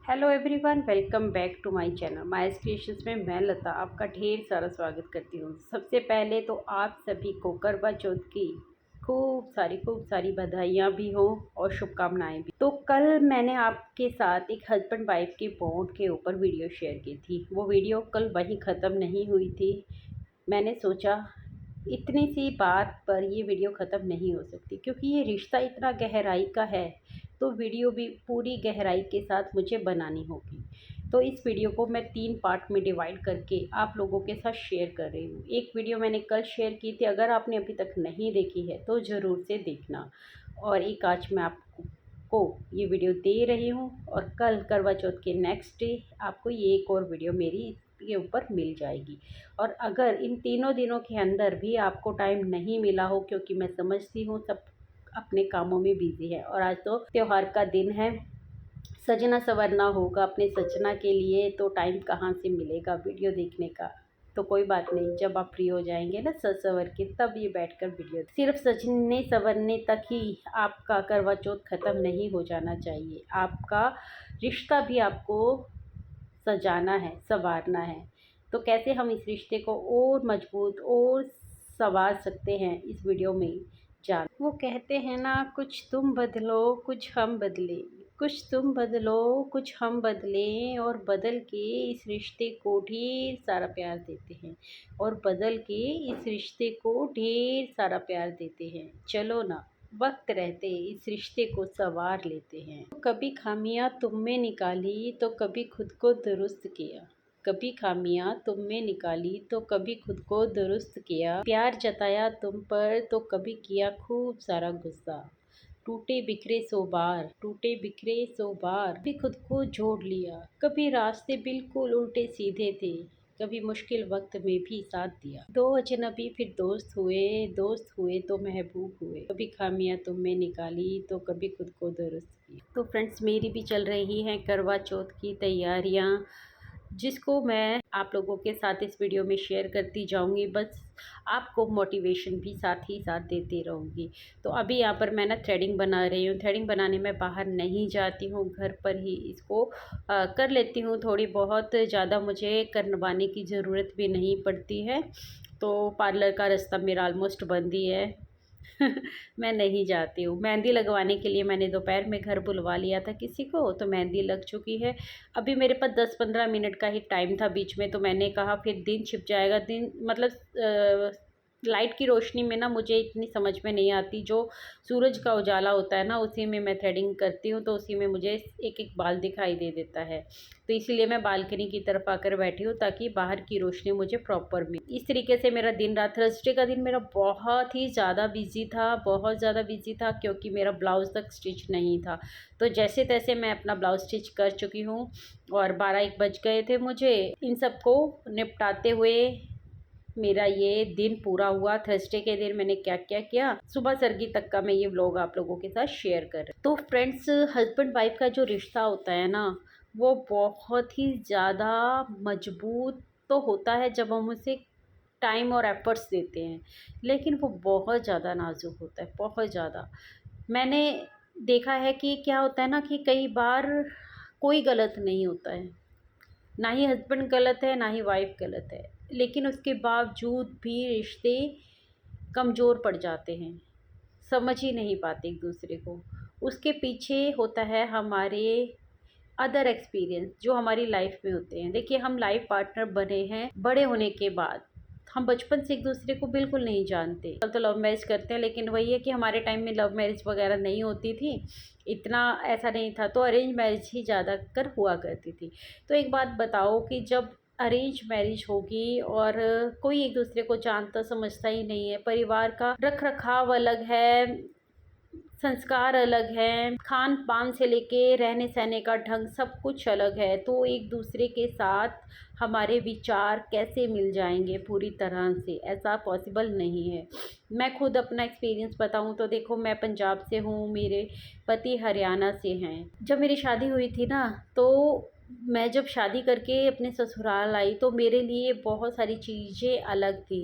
Hello everyone, welcome back to my channel my creations में मैं लता आपका ढेर सारा स्वागत करती हूँ। सबसे पहले तो आप सभी को करवा चौथ की खूब सारी बधाइयाँ भी हों और शुभकामनाएं भी। तो कल मैंने आपके साथ एक हस्बैंड वाइफ के बॉन्ड के ऊपर वीडियो शेयर की थी। वो वीडियो कल वहीं ख़त्म नहीं हुई थी। मैंने सोचा इतनी सी बात पर ये वीडियो ख़त्म नहीं हो सकती, क्योंकि ये रिश्ता इतना गहराई का है तो वीडियो भी पूरी गहराई के साथ मुझे बनानी होगी। तो इस वीडियो को मैं 3 पार्ट में डिवाइड करके आप लोगों के साथ शेयर कर रही हूँ। एक वीडियो मैंने कल शेयर की थी, अगर आपने अभी तक नहीं देखी है तो ज़रूर से देखना। और एक आज मैं आपको ये वीडियो दे रही हूँ और कल करवा चौथ के नेक्स्ट डे आपको ये एक और वीडियो मेरी के ऊपर मिल जाएगी। और अगर इन तीनों दिनों के अंदर भी आपको टाइम नहीं मिला हो, क्योंकि मैं समझती हूँ सब अपने कामों में बिजी है और आज तो त्योहार का दिन है, सजना संवरना होगा अपने सजना के लिए, तो टाइम कहाँ से मिलेगा वीडियो देखने का। तो कोई बात नहीं, जब आप फ्री हो जाएंगे ना सज संवर के, तब ये बैठकर वीडियो सिर्फ सजने संवरने तक ही आपका करवा चौथ ख़त्म नहीं हो जाना चाहिए। आपका रिश्ता भी आपको सजाना है, संवारना है। तो कैसे हम इस रिश्ते को और मजबूत और संवार सकते हैं, इस वीडियो में जान। वो कहते हैं ना, कुछ तुम बदलो कुछ हम बदले, कुछ तुम बदलो कुछ हम बदलें, और बदल के इस रिश्ते को ढेर सारा प्यार देते हैं, और बदल के इस रिश्ते को ढेर सारा प्यार देते हैं। चलो ना, वक्त रहते इस रिश्ते को संवार लेते हैं। कभी खामियां तुम में निकाली तो कभी खुद को दुरुस्त किया, कभी खामियां तुम में निकाली तो कभी खुद को दुरुस्त किया, प्यार जताया तुम पर तो कभी किया खूब सारा गुस्सा, टूटे बिखरे सो बार, टूटे बिखरे सो बार, कभी खुद को जोड़ लिया, कभी रास्ते बिल्कुल उल्टे सीधे थे, कभी मुश्किल वक्त में भी साथ दिया, दो अजनबी फिर दोस्त हुए, दोस्त हुए तो महबूब हुए, कभी खामियां तुम में निकाली तो कभी खुद को दुरुस्त किया। तो फ्रेंड्स, मेरी भी चल रही हैं करवा चौथ की तैयारियां, जिसको मैं आप लोगों के साथ इस वीडियो में शेयर करती जाऊंगी। बस आपको मोटिवेशन भी साथ ही साथ देती रहूँगी। तो अभी यहाँ पर मैं ना थ्रेडिंग बना रही हूँ। थ्रेडिंग बनाने में बाहर नहीं जाती हूँ, घर पर ही इसको कर लेती हूँ। थोड़ी बहुत ज़्यादा मुझे करवाने की ज़रूरत भी नहीं पड़ती है। तो पार्लर का रास्ता मेरा ऑलमोस्ट बंद ही है। मैं नहीं जाती हूँ। मेहंदी लगवाने के लिए मैंने दोपहर में घर बुलवा लिया था किसी को, तो मेहंदी लग चुकी है। अभी मेरे पास 10-15 मिनट का ही टाइम था बीच में, तो मैंने कहा फिर दिन छिप जाएगा। दिन मतलब लाइट की रोशनी में ना मुझे इतनी समझ में नहीं आती। जो सूरज का उजाला होता है ना, उसी में मैं थ्रेडिंग करती हूँ, तो उसी में मुझे एक एक बाल दिखाई दे देता है। तो इसीलिए मैं बालकनी की तरफ आकर बैठी हूँ, ताकि बाहर की रोशनी मुझे प्रॉपर मिले। इस तरीके से मेरा दिन रात, थर्सडे का दिन मेरा बहुत ही ज़्यादा बिजी था, बहुत ज़्यादा बिजी था, क्योंकि मेरा ब्लाउज़ तक स्टिच नहीं था। तो जैसे तैसे मैं अपना ब्लाउज़ स्टिच कर चुकी हूँ और 12-1 बज गए थे मुझे इन सब को निपटाते हुए। मेरा ये दिन पूरा हुआ। थर्सडे के दिन मैंने क्या क्या किया, सुबह सरगी तक का मैं ये व्लॉग आप लोगों के साथ शेयर कर रही हूँ। तो फ्रेंड्स, हस्बैंड वाइफ का जो रिश्ता होता है ना, वो बहुत ही ज़्यादा मजबूत तो होता है जब हम उसे टाइम और एफर्ट्स देते हैं, लेकिन वो बहुत ज़्यादा नाजुक होता है, बहुत ज़्यादा। मैंने देखा है कि क्या होता है ना, कि कई बार कोई गलत नहीं होता है, ना ही हस्बैंड गलत है ना ही वाइफ गलत है, लेकिन उसके बावजूद भी रिश्ते कमज़ोर पड़ जाते हैं, समझ ही नहीं पाते एक दूसरे को। उसके पीछे होता है हमारे अदर एक्सपीरियंस जो हमारी लाइफ में होते हैं। देखिए, हम लाइफ पार्टनर बने हैं बड़े होने के बाद, हम बचपन से एक दूसरे को बिल्कुल नहीं जानते। कल तो लव मैरिज करते हैं, लेकिन वही है कि हमारे टाइम में लव मैरिज वगैरह नहीं होती थी, इतना ऐसा नहीं था, तो अरेंज मैरिज ही ज़्यादातर हुआ करती थी। तो एक बात बताओ कि जब अरेंज मैरिज होगी और कोई एक दूसरे को जानता समझता ही नहीं है, परिवार का रख रखाव अलग है, संस्कार अलग हैं, खान पान से लेके रहने सहने का ढंग सब कुछ अलग है, तो एक दूसरे के साथ हमारे विचार कैसे मिल जाएंगे पूरी तरह से, ऐसा पॉसिबल नहीं है। मैं खुद अपना एक्सपीरियंस बताऊं तो देखो, मैं पंजाब से हूँ, मेरे पति हरियाणा से हैं। जब मेरी शादी हुई थी ना, तो मैं जब शादी करके अपने ससुराल आई, तो मेरे लिए बहुत सारी चीज़ें अलग थी,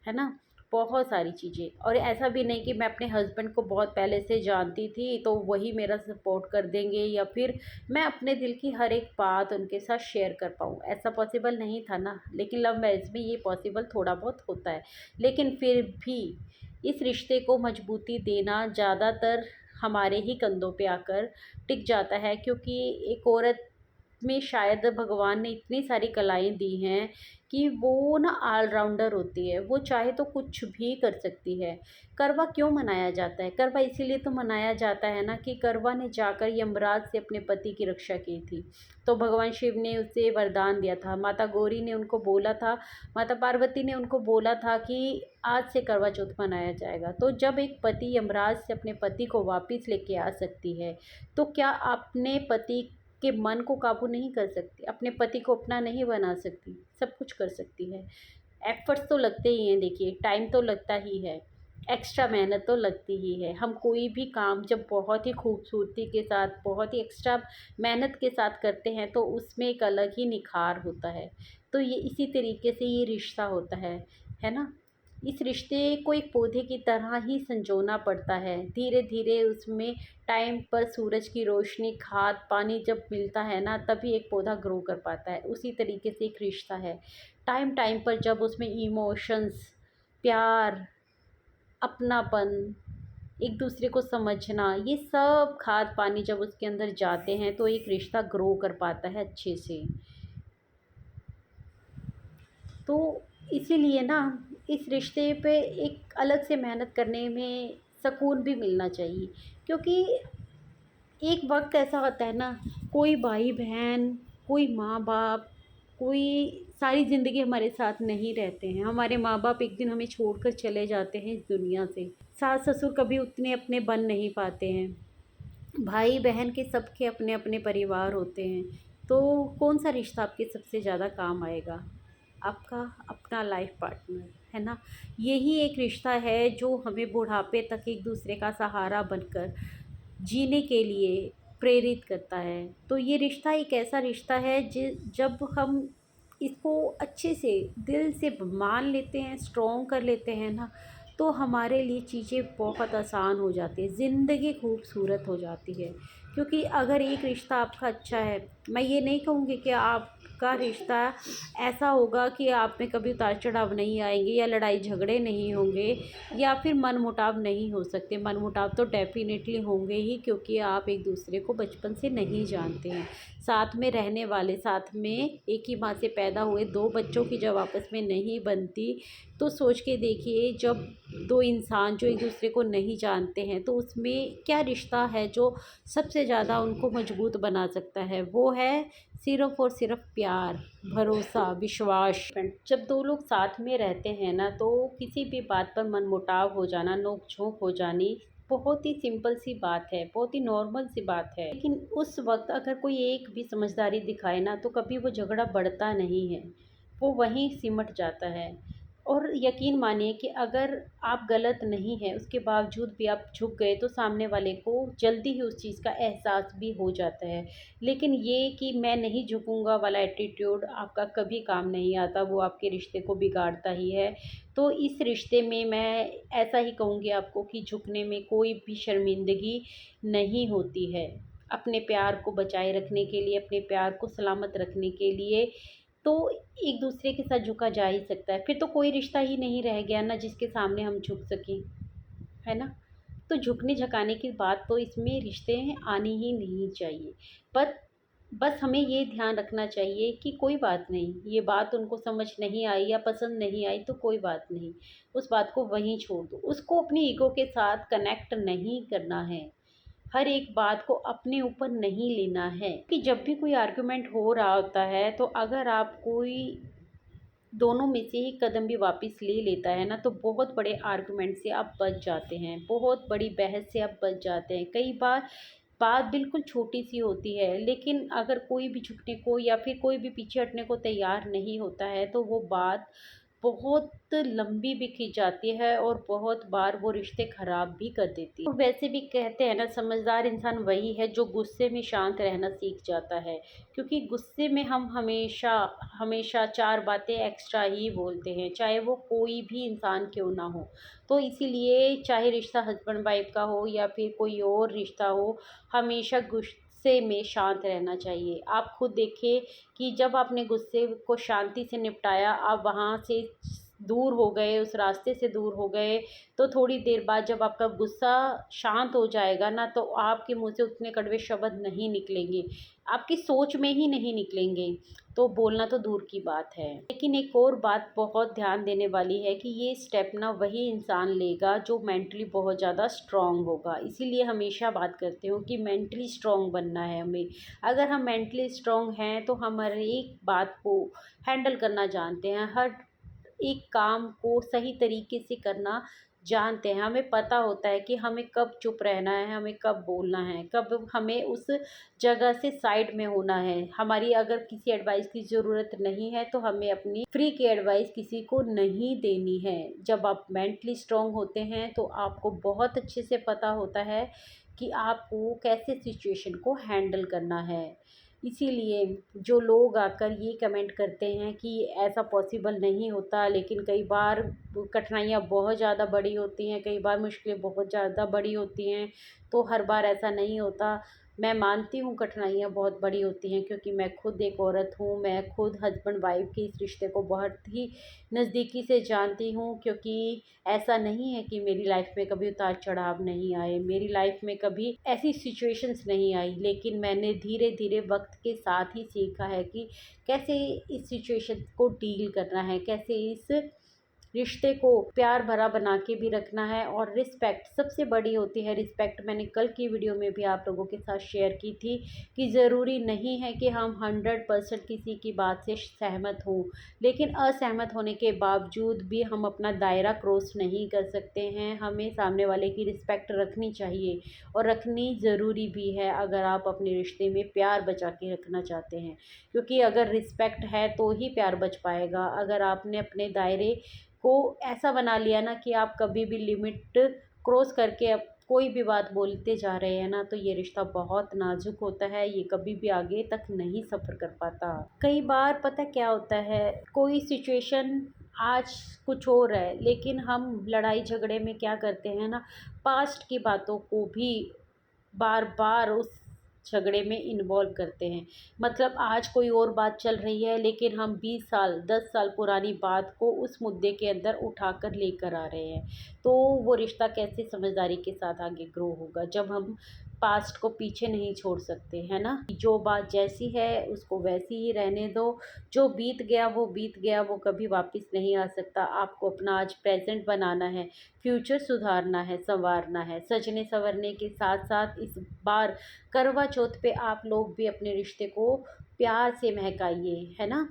है ना। बहुत सारी चीज़ें। और ऐसा भी नहीं कि मैं अपने हस्बैंड को बहुत पहले से जानती थी तो वही मेरा सपोर्ट कर देंगे, या फिर मैं अपने दिल की हर एक बात उनके साथ शेयर कर पाऊँ, ऐसा पॉसिबल नहीं था ना। लेकिन लव मैरिज में ये पॉसिबल थोड़ा बहुत होता है। लेकिन फिर भी इस रिश्ते को मजबूती देना ज़्यादातर हमारे ही कंधों पे आकर टिक जाता है, क्योंकि एक औरत में शायद भगवान ने इतनी सारी कलाएँ दी हैं कि वो ना ऑलराउंडर होती है, वो चाहे तो कुछ भी कर सकती है। करवा क्यों मनाया जाता है? करवा इसीलिए तो मनाया जाता है ना कि करवा ने जाकर यमराज से अपने पति की रक्षा की थी। तो भगवान शिव ने उसे वरदान दिया था, माता गौरी ने उनको बोला था, माता पार्वती ने उनको बोला था कि आज से करवा चौथ मनाया जाएगा। तो जब एक पति यमराज से अपने पति को वापस लेके आ सकती है, तो क्या अपने पति के मन को काबू नहीं कर सकती, अपने पति को अपना नहीं बना सकती? सब कुछ कर सकती है। एफ़र्ट्स तो लगते ही हैं, देखिए टाइम तो लगता ही है, एक्स्ट्रा मेहनत तो लगती ही है। हम कोई भी काम जब बहुत ही खूबसूरती के साथ, बहुत ही एक्स्ट्रा मेहनत के साथ करते हैं तो उसमें एक अलग ही निखार होता है। तो ये इसी तरीके से ये रिश्ता होता है ना? इस रिश्ते को एक पौधे की तरह ही संजोना पड़ता है। धीरे-धीरे उसमें टाइम पर सूरज की रोशनी, खाद, पानी जब मिलता है ना, तभी एक पौधा ग्रो कर पाता है। उसी तरीके से एक रिश्ता है। टाइम टाइम पर जब उसमें इमोशंस, प्यार, अपनापन, एक दूसरे को समझना, ये सब खाद पानी जब उसके अंदर जाते हैं तो एक रिश्ता ग्रो कर पाता है अच्छे से। तो इसीलिए ना इस रिश्ते पे एक अलग से मेहनत करने में सुकून भी मिलना चाहिए, क्योंकि एक वक़्त ऐसा होता है ना, कोई भाई-बहन, कोई माँ-बाप, कोई सारी ज़िंदगी हमारे साथ नहीं रहते हैं। हमारे माँ-बाप एक दिन हमें छोड़कर चले जाते हैं इस दुनिया से। सास-ससुर कभी उतने अपने बन नहीं पाते हैं। भाई-बहन के सबके अपने-अपने परिवार होते हैं। तो कौन-सा रिश्ता आपके सबसे ज़्यादा काम आएगा? आपका अपना लाइफ़ पार्टनर, है ना? यही एक रिश्ता है जो हमें बुढ़ापे तक एक दूसरे का सहारा बनकर जीने के लिए प्रेरित करता है। तो ये रिश्ता एक ऐसा रिश्ता है जब हम इसको अच्छे से दिल से मान लेते हैं, स्ट्रॉन्ग कर लेते हैं ना, तो हमारे लिए चीज़ें बहुत आसान हो जाती हैं, ज़िंदगी खूबसूरत हो जाती है। क्योंकि अगर एक रिश्ता आपका अच्छा है, मैं ये नहीं कहूँगी कि आपका रिश्ता ऐसा होगा कि आप में कभी उतार-चढ़ाव नहीं आएँगे या लड़ाई-झगड़े नहीं होंगे या फिर मनमुटाव नहीं हो सकते। मनमुटाव तो डेफ़िनेटली होंगे ही, क्योंकि आप एक-दूसरे को बचपन से नहीं जानते हैं। साथ में रहने वाले, साथ में एक ही माँ से पैदा हुए 2 बच्चों की जब आपस में नहीं बनती, तो सोच के देखिए, जब 2 इंसान जो एक-दूसरे को नहीं जानते हैं, तो उसमें क्या रिश्ता है जो सबसे ज़्यादा उनको मजबूत बना सकता है? वो है सिर्फ़ और सिर्फ़ प्यार, भरोसा, विश्वास। जब 2 लोग साथ में रहते हैं ना, तो किसी भी बात पर मनमुटाव हो जाना, नोक-झोंक हो जानी बहुत ही सिंपल सी बात है, बहुत ही नॉर्मल सी बात है। लेकिन उस वक़्त अगर कोई एक भी समझदारी दिखाए ना, तो कभी वो झगड़ा बढ़ता नहीं है, वो वहीं सिमट जाता है। और यकीन मानिए कि अगर आप गलत नहीं हैं, उसके बावजूद भी आप झुक गए, तो सामने वाले को जल्दी ही उस चीज़ का एहसास भी हो जाता है। लेकिन ये कि मैं नहीं झुकूँगा वाला एटीट्यूड आपका कभी काम नहीं आता, वो आपके रिश्ते को बिगाड़ता ही है। तो इस रिश्ते में मैं ऐसा ही कहूँगी आपको कि झुकने में कोई भी शर्मिंदगी नहीं होती है। अपने प्यार को बचाए रखने के लिए, अपने प्यार को सलामत रखने के लिए तो एक दूसरे के साथ झुका जा ही सकता है। फिर तो कोई रिश्ता ही नहीं रह गया ना जिसके सामने हम झुक सकें, है ना? तो झुकने-झुकाने की बात तो इसमें रिश्ते में आनी ही नहीं चाहिए। पर बस हमें ये ध्यान रखना चाहिए कि कोई बात नहीं, ये बात उनको समझ नहीं आई या पसंद नहीं आई तो कोई बात नहीं, उस बात को वहीं छोड़ दो। उसको अपनी ईगो के साथ कनेक्ट नहीं करना है। हर एक बात को अपने ऊपर नहीं लेना है कि जब भी कोई आर्गुमेंट हो रहा होता है, तो अगर आप कोई दोनों में से ही कदम भी वापस ले लेता है ना, तो बहुत बड़े आर्गुमेंट से आप बच जाते हैं, बहुत बड़ी बहस से आप बच जाते हैं। कई बार बात बिल्कुल छोटी-सी होती है, लेकिन अगर कोई भी झुकने को या फिर कोई भी पीछे हटने को तैयार नहीं होता है, तो वो बात बहुत लंबी भी खिंच जाती है और बहुत बार वो रिश्ते ख़राब भी कर देती है। तो वैसे भी कहते हैं ना, समझदार इंसान वही है जो गुस्से में शांत रहना सीख जाता है, क्योंकि गुस्से में हम हमेशा हमेशा 4 बातें एक्स्ट्रा ही बोलते हैं, चाहे वो कोई भी इंसान क्यों ना हो। तो इसीलिए चाहे रिश्ता हस्बैंड वाइफ का हो या फिर कोई और रिश्ता हो, हमेशा गुस्से में शांत रहना चाहिए। आप खुद देखिए कि जब आपने गुस्से को शांति से निपटाया, आप वहाँ से दूर हो गए, उस रास्ते से दूर हो गए, तो थोड़ी देर बाद जब आपका गुस्सा शांत हो जाएगा ना, तो आपके मुँह से उतने कड़वे शब्द नहीं निकलेंगे, आपकी सोच में ही नहीं निकलेंगे, तो बोलना तो दूर की बात है। लेकिन एक और बात बहुत ध्यान देने वाली है कि ये स्टेप ना वही इंसान लेगा जो मेंटली बहुत ज़्यादा स्ट्रॉन्ग होगा। इसीलिए हमेशा बात करती हूँ कि मेंटली स्ट्रॉन्ग बनना है हमें। अगर हम मेंटली स्ट्रॉन्ग हैं तो हम हर एक बात को हैंडल करना जानते हैं, हर एक काम को सही तरीके से करना जानते हैं। हमें पता होता है कि हमें कब चुप रहना है, हमें कब बोलना है, कब हमें उस जगह से साइड में होना है। हमारी अगर किसी एडवाइस की ज़रूरत नहीं है तो हमें अपनी फ्री की एडवाइस किसी को नहीं देनी है। जब आप मेंटली स्ट्रॉन्ग होते हैं तो आपको बहुत अच्छे से पता होता है कि आपको कैसे सिचुएशन को हैंडल करना है। इसीलिए जो लोग आकर ये कमेंट करते हैं कि ऐसा पॉसिबल नहीं होता, लेकिन कई बार कठिनाइयाँ बहुत ज़्यादा बड़ी होती हैं, कई बार मुश्किलें बहुत ज़्यादा बड़ी होती हैं, तो हर बार ऐसा नहीं होता। मैं मानती हूँ कठिनाइयाँ बहुत बड़ी होती हैं, क्योंकि मैं खुद एक औरत हूँ, मैं खुद हस्बैंड वाइफ के इस रिश्ते को बहुत ही नज़दीकी से जानती हूँ। क्योंकि ऐसा नहीं है कि मेरी लाइफ में कभी उतार चढ़ाव नहीं आए, मेरी लाइफ में कभी ऐसी सिचुएशंस नहीं आई, लेकिन मैंने धीरे धीरे वक्त के साथ ही सीखा है कि कैसे इस सिचुएशन को डील करना है, कैसे इस रिश्ते को प्यार भरा बना के भी रखना है। और रिस्पेक्ट सबसे बड़ी होती है। रिस्पेक्ट मैंने कल की वीडियो में भी आप लोगों के साथ शेयर की थी कि ज़रूरी नहीं है कि हम 100% किसी की बात से सहमत हों, लेकिन असहमत होने के बावजूद भी हम अपना दायरा क्रॉस नहीं कर सकते हैं। हमें सामने वाले की रिस्पेक्ट रखनी चाहिए, और रखनी ज़रूरी भी है अगर आप अपने रिश्ते में प्यार बचा के रखना चाहते हैं। क्योंकि अगर रिस्पेक्ट है तो ही प्यार बच पाएगा। अगर आपने अपने दायरे को ऐसा बना लिया ना कि आप कभी भी लिमिट क्रॉस करके अब कोई भी बात बोलते जा रहे हैं ना, तो ये रिश्ता बहुत नाजुक होता है, ये कभी भी आगे तक नहीं सफ़र कर पाता। कई बार पता क्या होता है, कोई सिचुएशन आज कुछ और है, लेकिन हम लड़ाई झगड़े में क्या करते हैं ना, पास्ट की बातों को भी बार बार उस झगड़े में इन्वॉल्व करते हैं। मतलब आज कोई और बात चल रही है, लेकिन हम 20 साल 10 साल पुरानी बात को उस मुद्दे के अंदर उठाकर लेकर आ रहे हैं। तो वो रिश्ता कैसे समझदारी के साथ आगे ग्रो होगा, जब हम पास्ट को पीछे नहीं छोड़ सकते, है ना। जो बात जैसी है उसको वैसी ही रहने दो। जो बीत गया वो बीत गया, वो कभी वापस नहीं आ सकता। आपको अपना आज प्रेजेंट बनाना है, फ्यूचर सुधारना है, संवारना है। सजने संवरने के साथ साथ इस बार करवा चौथ पे आप लोग भी अपने रिश्ते को प्यार से महकाइए, है ना।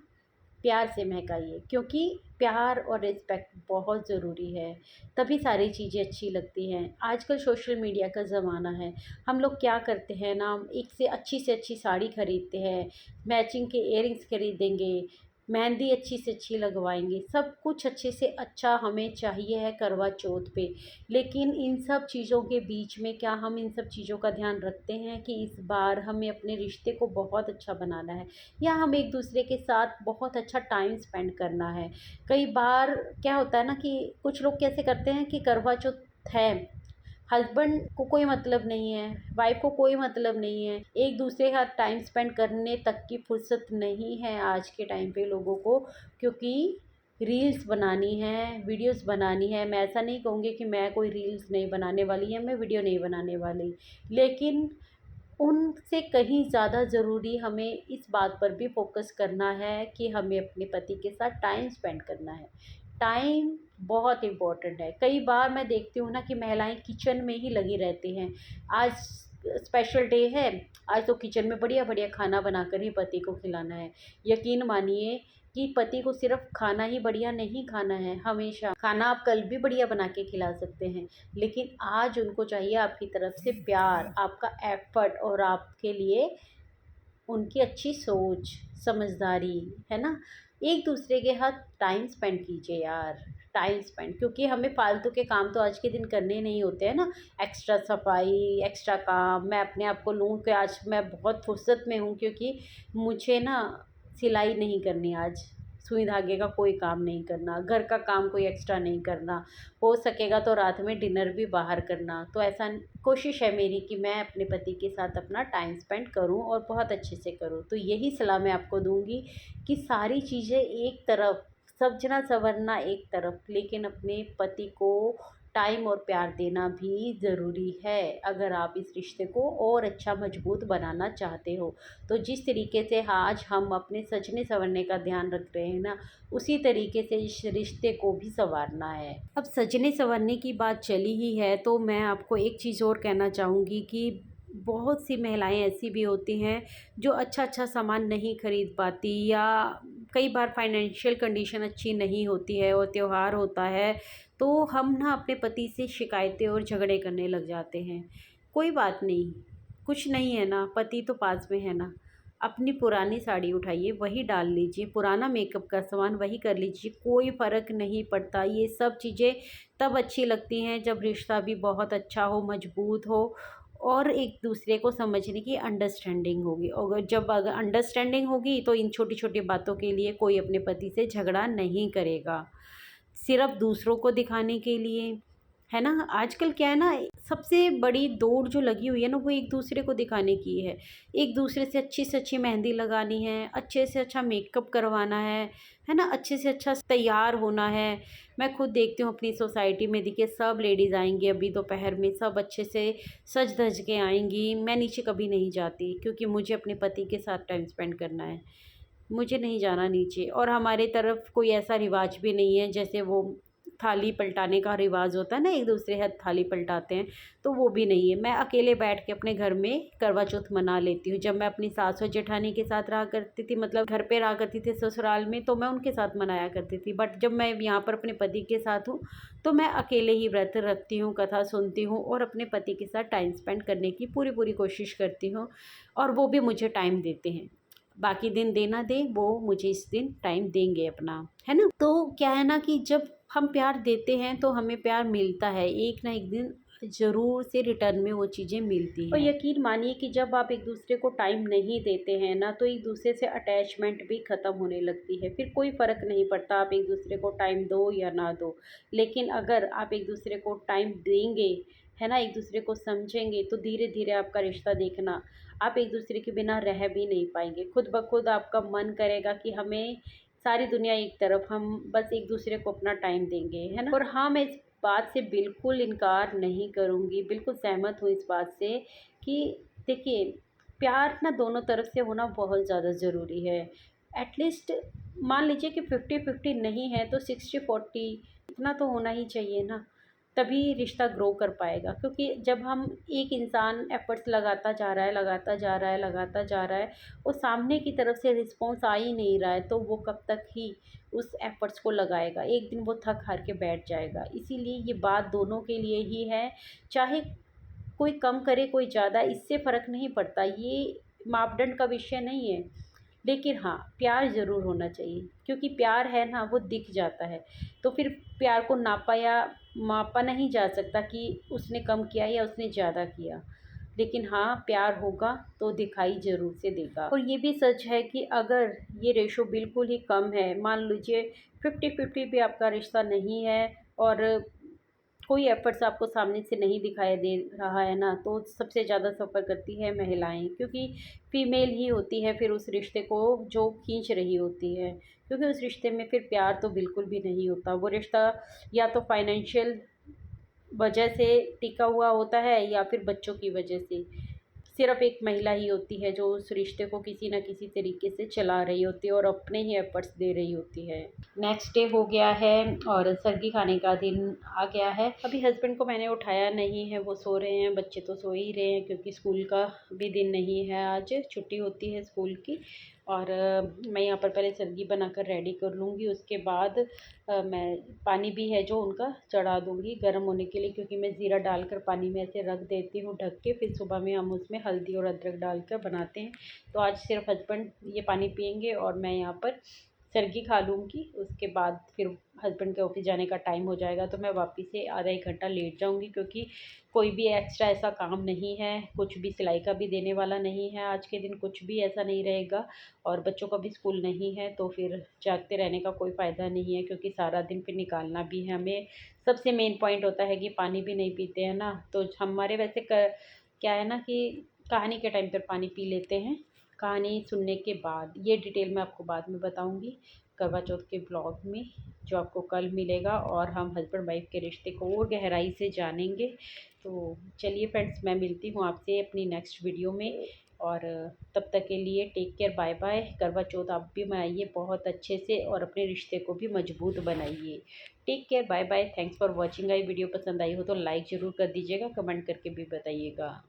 प्यार से महकाइए, क्योंकि प्यार और रिस्पेक्ट बहुत ज़रूरी है, तभी सारी चीज़ें अच्छी लगती हैं। आजकल सोशल मीडिया का ज़माना है, हम लोग क्या करते हैं ना, एक से अच्छी साड़ी खरीदते हैं, मैचिंग के इयररिंग्स खरीदेंगे, मेहंदी अच्छी से अच्छी लगवाएंगे, सब कुछ अच्छे से अच्छा हमें चाहिए है करवा चौथ पे। लेकिन इन सब चीज़ों के बीच में क्या हम इन सब चीज़ों का ध्यान रखते हैं कि इस बार हमें अपने रिश्ते को बहुत अच्छा बनाना है, या हम एक दूसरे के साथ बहुत अच्छा टाइम स्पेंड करना है। कई बार क्या होता है ना कि कुछ लोग कैसे करते हैं कि करवा चौथ है, हस्बैंड को कोई मतलब नहीं है, वाइफ को कोई मतलब नहीं है, एक दूसरे के साथ टाइम स्पेंड करने तक की फुर्सत नहीं है आज के टाइम पे लोगों को। क्योंकि रील्स बनानी है, वीडियोस बनानी है। मैं ऐसा नहीं कहूँगी कि मैं कोई रील्स नहीं बनाने वाली, या मैं वीडियो नहीं बनाने वाली, लेकिन उनसे कहीं ज़्यादा ज़रूरी हमें इस बात पर भी फ़ोकस करना है कि हमें अपने पति के साथ टाइम स्पेंड करना है। टाइम बहुत इम्पोर्टेंट है। कई बार मैं देखती हूँ ना कि महिलाएं किचन में ही लगी रहती हैं। आज स्पेशल डे है, आज तो किचन में बढ़िया बढ़िया खाना बनाकर ही पति को खिलाना है। यकीन मानिए कि पति को सिर्फ खाना ही बढ़िया नहीं खाना है, हमेशा खाना आप कल भी बढ़िया बना के खिला सकते हैं, लेकिन आज उनको चाहिए आपकी तरफ से प्यार, आपका एफर्ट, और आपके लिए उनकी अच्छी सोच, समझदारी, है ना? एक दूसरे के साथ टाइम स्पेंड कीजिए यार, टाइम स्पेंड, क्योंकि हमें फालतू के काम तो आज के दिन करने नहीं होते हैं ना। एक्स्ट्रा सफाई, एक्स्ट्रा काम, मैं अपने आप को लूँ कि आज मैं बहुत फुर्सत में हूँ, क्योंकि मुझे ना सिलाई नहीं करनी आज, सुई धागे का कोई काम नहीं करना, घर का काम कोई एक्स्ट्रा नहीं करना, हो सकेगा तो रात में डिनर भी बाहर करना। तो ऐसा कोशिश है मेरी कि मैं अपने पति के साथ अपना टाइम स्पेंड करूं और बहुत अच्छे से करूं। तो यही सलाह मैं आपको दूंगी कि सारी चीज़ें एक तरफ, सजना संवरना एक तरफ, लेकिन अपने पति को टाइम और प्यार देना भी ज़रूरी है, अगर आप इस रिश्ते को और अच्छा मजबूत बनाना चाहते हो। तो जिस तरीके से आज हम अपने सजने संवरने का ध्यान रख रहे हैं ना, उसी तरीके से इस रिश्ते को भी संवारना है। अब सजने संवरने की बात चली ही है तो मैं आपको एक चीज़ और कहना चाहूँगी कि बहुत सी महिलाएं ऐसी भी होती हैं जो अच्छा अच्छा सामान नहीं खरीद पाती, या कई बार फाइनेंशियल कंडीशन अच्छी नहीं होती है और त्योहार होता है तो हम ना अपने पति से शिकायतें और झगड़े करने लग जाते हैं। कोई बात नहीं, कुछ नहीं है ना, पति तो पास में है ना। अपनी पुरानी साड़ी उठाइए, वही डाल लीजिए, पुराना मेकअप का सामान वही कर लीजिए, कोई फ़र्क नहीं पड़ता। ये सब चीज़ें तब अच्छी लगती हैं जब रिश्ता भी बहुत अच्छा हो, मजबूत हो और एक दूसरे को समझने की अंडरस्टैंडिंग होगी। और जब अगर अंडरस्टैंडिंग होगी तो इन छोटी छोटी बातों के लिए कोई अपने पति से झगड़ा नहीं करेगा, सिर्फ दूसरों को दिखाने के लिए, है ना? आजकल क्या है ना, सबसे बड़ी दौड़ जो लगी हुई है ना, वो एक दूसरे को दिखाने की है। एक दूसरे से अच्छी मेहंदी लगानी है, अच्छे से अच्छा मेकअप करवाना है ना? अच्छे से अच्छा तैयार होना है। मैं खुद देखती हूँ अपनी सोसाइटी में, देखिए सब लेडीज़ आएँगी अभी दोपहर में, सब अच्छे से सज-धज के आएँगी। मैं नीचे कभी नहीं जाती, क्योंकि मुझे अपने पति के साथ टाइम स्पेंड करना है। मुझे नहीं जाना नीचे, और हमारे तरफ कोई ऐसा रिवाज भी नहीं है जैसे वो थाली पलटाने का रिवाज होता है ना, एक दूसरे हाथ थाली पलटाते हैं, तो वो भी नहीं है। मैं अकेले बैठ के अपने घर में करवा चौथ मना लेती हूँ। जब मैं अपनी सास और जेठानी के साथ रहा करती थी, मतलब घर पे रहा करती थी ससुराल में, तो मैं उनके साथ मनाया करती थी। बट जब मैं यहाँ पर अपने पति के साथ हूँ तो मैं अकेले ही व्रत रखती हूँ, कथा सुनती हूँ और अपने पति के साथ टाइम स्पेंड करने की पूरी पूरी कोशिश करती हूँ, और वो भी मुझे टाइम देते हैं। बाकी दिन देना दे, वो मुझे इस दिन टाइम देंगे अपना, है ना? तो क्या है ना कि जब हम प्यार देते हैं तो हमें प्यार मिलता है, एक ना एक दिन ज़रूर से रिटर्न में वो चीज़ें मिलती हैं। और यकीन मानिए कि जब आप एक दूसरे को टाइम नहीं देते हैं ना, तो एक दूसरे से अटैचमेंट भी ख़त्म होने लगती है। फिर कोई फ़र्क नहीं पड़ता आप एक दूसरे को टाइम दो या ना दो, लेकिन अगर आप एक दूसरे को टाइम देंगे, है ना, एक दूसरे को समझेंगे, तो धीरे धीरे आपका रिश्ता देखना, आप एक दूसरे के बिना रह भी नहीं पाएंगे। खुद ब खुद आपका मन करेगा कि हमें सारी दुनिया एक तरफ, हम बस एक दूसरे को अपना टाइम देंगे, है ना? और हाँ, मैं इस बात से बिल्कुल इनकार नहीं करूँगी, बिल्कुल सहमत हूँ इस बात से कि देखिए, प्यार ना दोनों तरफ से होना बहुत ज़्यादा ज़रूरी है। एटलीस्ट मान लीजिए कि 50-50 नहीं है तो 60-40 इतना तो होना ही चाहिए ना, तभी रिश्ता ग्रो कर पाएगा। क्योंकि जब हम, एक इंसान एफ़र्ट्स लगाता जा रहा है, लगाता जा रहा है, लगाता जा रहा है और सामने की तरफ से रिस्पॉन्स आ ही नहीं रहा है, तो वो कब तक ही उस एफ़र्ट्स को लगाएगा? एक दिन वो थक हार के बैठ जाएगा। इसीलिए ये बात दोनों के लिए ही है, चाहे कोई कम करे कोई ज़्यादा, इससे फ़र्क नहीं पड़ता, ये मापदंड का विषय नहीं है। लेकिन हाँ, प्यार ज़रूर होना चाहिए, क्योंकि प्यार है ना, वो दिख जाता है। तो फिर प्यार को नापा या मापा नहीं जा सकता कि उसने कम किया या उसने ज़्यादा किया। लेकिन हाँ, प्यार होगा तो दिखाई ज़रूर से देगा। और ये भी सच है कि अगर ये रेशो बिल्कुल ही कम है, मान लीजिए 50-50 भी आपका रिश्ता नहीं है और कोई एफ़र्ट्स आपको सामने से नहीं दिखाई दे रहा है ना, तो सबसे ज़्यादा सफ़र करती है महिलाएँ, क्योंकि फ़ीमेल ही होती है फिर उस रिश्ते को जो खींच रही होती है। क्योंकि उस रिश्ते में फिर प्यार तो बिल्कुल भी नहीं होता, वो रिश्ता या तो फ़ाइनेंशियल वजह से टिका हुआ होता है या फिर बच्चों की वजह से। सिर्फ़ एक महिला ही होती है जो उस रिश्ते को किसी न किसी तरीके से चला रही होती है और अपने ही एफ़र्ट्स दे रही होती है। नेक्स्ट डे हो गया है और सर्दी खाने का दिन आ गया है। अभी हस्बैंड को मैंने उठाया नहीं है, वो सो रहे हैं, बच्चे तो सो ही रहे हैं क्योंकि स्कूल का भी दिन नहीं है, आज छुट्टी होती है स्कूल की। और मैं यहाँ पर पहले सर्दी बनाकर रेडी कर लूँगी, उसके बाद मैं पानी भी है जो उनका चढ़ा दूँगी गर्म होने के लिए, क्योंकि मैं ज़ीरा डालकर पानी में ऐसे रख देती हूँ ढक के, फिर सुबह में हम उसमें हल्दी और अदरक डालकर बनाते हैं। तो आज सिर्फ हस्बैंड ये पानी पिएंगे और मैं यहाँ पर सर्गी खा लूँगी। उसके बाद फिर हस्बैंड के ऑफिस जाने का टाइम हो जाएगा, तो मैं वापस से आधा 1 घंटा लेट जाऊँगी, क्योंकि कोई भी एक्स्ट्रा ऐसा काम नहीं है, कुछ भी सिलाई का भी देने वाला नहीं है। आज के दिन कुछ भी ऐसा नहीं रहेगा और बच्चों का भी स्कूल नहीं है, तो फिर जागते रहने का कोई फ़ायदा नहीं है, क्योंकि सारा दिन फिर निकालना भी है हमें। सबसे मेन पॉइंट होता है कि पानी भी नहीं पीते हैं ना, तो हमारे वैसे क्या है ना कि कहानी के टाइम पर पानी पी लेते हैं। कहानी सुनने के बाद ये डिटेल मैं आपको बाद में बताऊंगी करवा चौथ के ब्लॉग में, जो आपको कल मिलेगा, और हम हस्बैंड वाइफ के रिश्ते को और गहराई से जानेंगे। तो चलिए फ्रेंड्स, मैं मिलती हूँ आपसे अपनी नेक्स्ट वीडियो में, और तब तक के लिए टेक केयर, बाय बाय। करवा चौथ आप भी मनाइए बहुत अच्छे से और अपने रिश्ते को भी मजबूत बनाइए। Take care, bye bye, thanks for watching. आई वीडियो पसंद आई हो तो लाइक ज़रूर कर दीजिएगा, कमेंट करके भी बताइएगा।